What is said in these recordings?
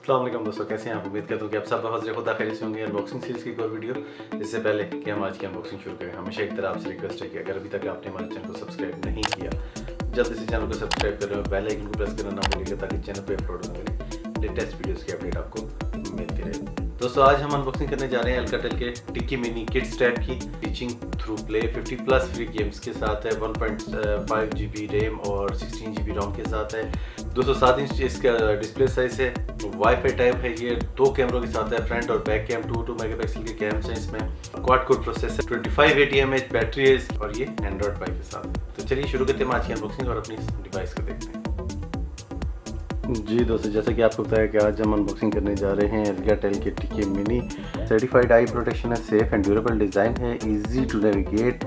अस्सलाम वालेकुम दोस्तों, कैसे हैं आप? उम्मीद करता हूँ कि आप सब हज़र खुदा खैरियत से होंगे। अनबॉक्सिंग सीरीज़ की एक और वीडियो। इससे पहले कि हम आज की अनबॉक्सिंग शुरू करें, हमेशा एक तरह आपसे रिक्वेस्ट है कि अगर अभी तक आपने हमारे चैनल को सब्सक्राइब नहीं किया, जल्दी से चैनल को सब्सक्राइब करें और बेल आइकन को प्रेस करना ना भूलिएगा ताकि चैनल पर अपलोड होने वाली लेटेस्ट वीडियोज़ की अपडेट आपको मिलती रहे। दोस्तों, आज हम अनबॉक्सिंग करने जा रहे हैं अल्काटेल के टिक्की मिनी किड्स टैब की। Teaching through play 50+ free games के साथ है, 1.5 GB रैम और 16 GB रोम के साथ है। 207 इंच इसका डिस्प्ले साइज है, वाईफाई टाइप है। ये 2 कैमरों के साथ है, फ्रंट और बैक कैम। 2 मेगापिक्सल के कैम्स हैं इसमें। Quad core processor, 2580 mAh battery है और ये एंड्रॉइड 5 के साथ। तो चलिए शुरू करते हैं आज की अनबॉक्सिंग और अपनी डिवाइस को देखते हैं। जी दोस्तों, जैसा कि आपको पता है कि आज हम अनबॉक्सिंग करने जा रहे हैं अल्काटेल के Tkee mini. Certified eye protection है, सेफ एंड ड्यूरेबल डिज़ाइन है, easy to navigate,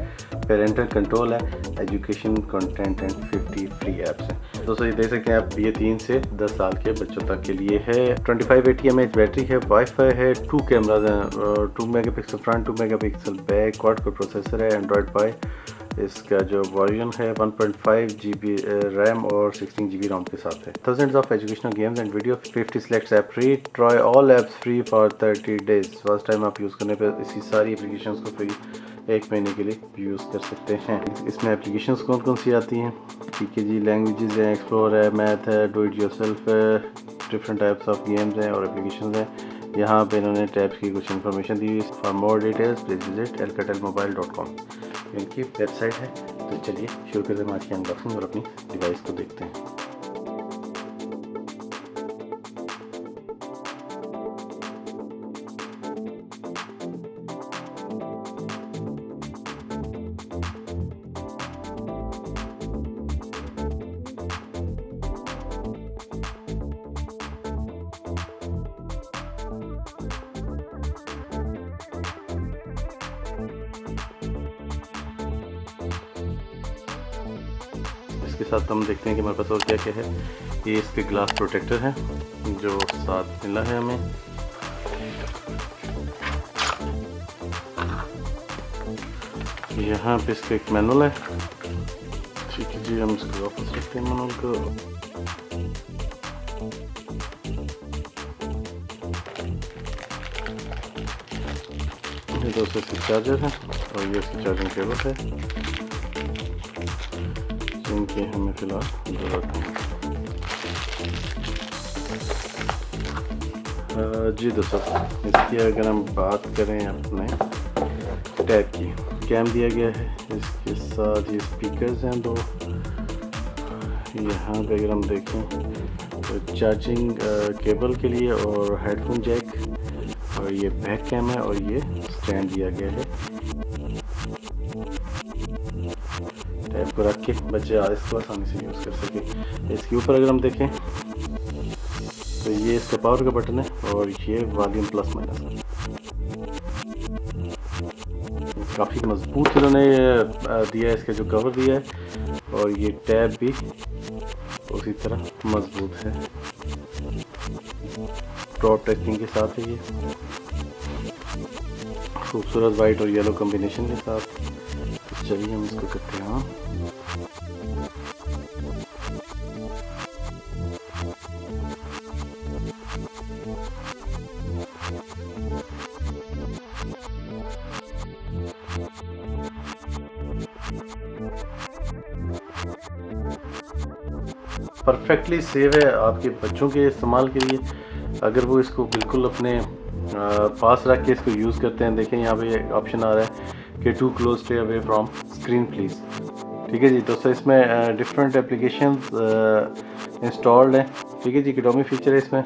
parental control है, education content and 50 free apps हैं। दोस्तों, ये देख सकते हैं आप, ये 3 से 10 साल के बच्चों तक के लिए है। 2580 mAh बैटरी है, वाईफाई है, 2 कैमराज हैं, 2 megapixel front, 2 megapixel back, quad core processor है, एंड्रॉइड 5। इसका जो वर्जन है 1.5 GB रैम और 16 GB रोम के साथ है। Thousands of educational games and video, 50 select app free, try all apps free for 30 days. First time आप यूज़ करने पर इसकी सारी एप्लीकेशंस को फ्री 1 महीने के लिए यूज़ कर सकते हैं। इसमें एप्लीकेशंस कौन कौन सी आती हैं? ठीक है जी, लैंग्वेजेस हैं, एक्सप्लोर है, मैथ है, डू इट योरसेल्फ है, डिफरेंट टाइप्स ऑफ गेम्स हैं और एप्लीकेशंस हैं। यहाँ पे इन्होंने टैब्स की कुछ information the. For more details please visit alcatelmobile.com, इनकी वेबसाइट है। तो चलिए शुरू करते हैं आज की अनबॉक्सिंग और अपनी डिवाइस को देखते हैं। इसके साथ हम देखते हैं कि हमारे पास और क्या क्या है। ये इसके ग्लास प्रोटेक्टर है जो साथ मिला है हमें। यहाँ पे इसका एक मैनुअल है। ठीक है जी, हम इसको वापस रखते हैं मैनुअल को। ये दोस्तों इसकी चार्जर है और ये इसकी चार्जिंग केबल है जिनकी हमें फिलहाल ज़रूरत है। जी दोस्तों, इसकी अगर हम बात करें अपने टैब की, कैम दिया गया है, इसके साथ ये स्पीकर्स हैं 2। यहाँ पे अगर हम देखें तो चार्जिंग केबल के लिए और हेडफोन जैक, और ये बैक कैम है और ये स्टैंड दिया गया है। टैब को रख के बच्चे इसको आसानी से यूज़ कर सके। इसके ऊपर अगर हम देखें तो ये इसका पावर का बटन है और ये वॉल्यूम प्लस माइनस है। काफ़ी मजबूत इन्होंने दिया है, इसका जो कवर दिया है, और ये टैब भी उसी तरह मजबूत है। ड्रॉप टेस्टिंग के साथ है ये, खूबसूरत वाइट और येलो कॉम्बिनेशन के साथ। तो चलिए हम इसको करते हैं। परफेक्टली सेव है आपके बच्चों के इस्तेमाल के लिए, अगर वो इसको बिल्कुल अपने पास रख के इसको यूज़ करते हैं। देखें यहाँ पे ऑप्शन आ रहा है कि too close stay away from screen please. ठीक है जी दोस्तों, इसमें डिफरेंट एप्लीकेशंस इंस्टॉल्ड हैं। ठीक है जी, किडोमी फीचर है इसमें,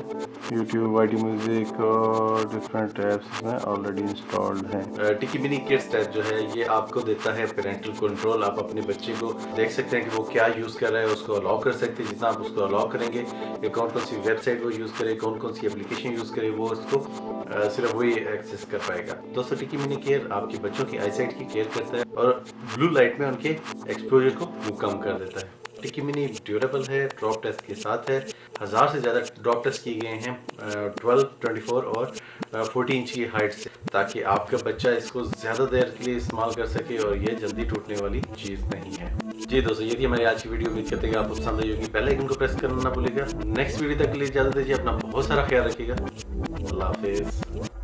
यूट्यूब, वाईटी म्यूज़िक और डिफरेंट ऐप्स इसमें ऑलरेडी इंस्टॉल्ड हैं। टिक्की मिनी किड्स टैब जो है ये आपको देता है पेरेंटल कंट्रोल। आप अपने बच्चे को देख सकते हैं कि वो क्या यूज़ कर रहा है, उसको अलाउ कर सकते हैं। जितना आप उसको अलाउ करेंगे कि कौन कौन सी वेबसाइट वो यूज़ करे, कौन कौन सी एप्लीकेशन यूज़ करे, वो उसको सिर्फ वही एक्सेस कर पाएगा। दोस्तों, टिक्की मिनी केयर आपके बच्चों की आईसाइट की केयर करता है और ब्लू लाइट में उनके एक्सपोजर को वो कम कर देता है। टिक्की मिनी ड्यूरेबल है, ड्रॉप टेस्ट के साथ है। 1000 से ज़्यादा ड्रॉप टेस्ट किए गए हैं 12, 24 और 40 इंच की हाइट से, ताकि आपका बच्चा इसको ज़्यादा देर के लिए इस्तेमाल कर सके और ये जल्दी टूटने वाली चीज़ नहीं है। जी दोस्तों, ये थी हमारी आज की वीडियो। उम्मीद करते हैं कि आपको पसंद आई होगी। बेल आइकन को प्रेस करना ना भूलिएगा। नेक्स्ट वीडियो तक के लिए इजाजत दीजिए। अपना बहुत सारा ख्याल रखिएगा। अल्लाह हाफिज़।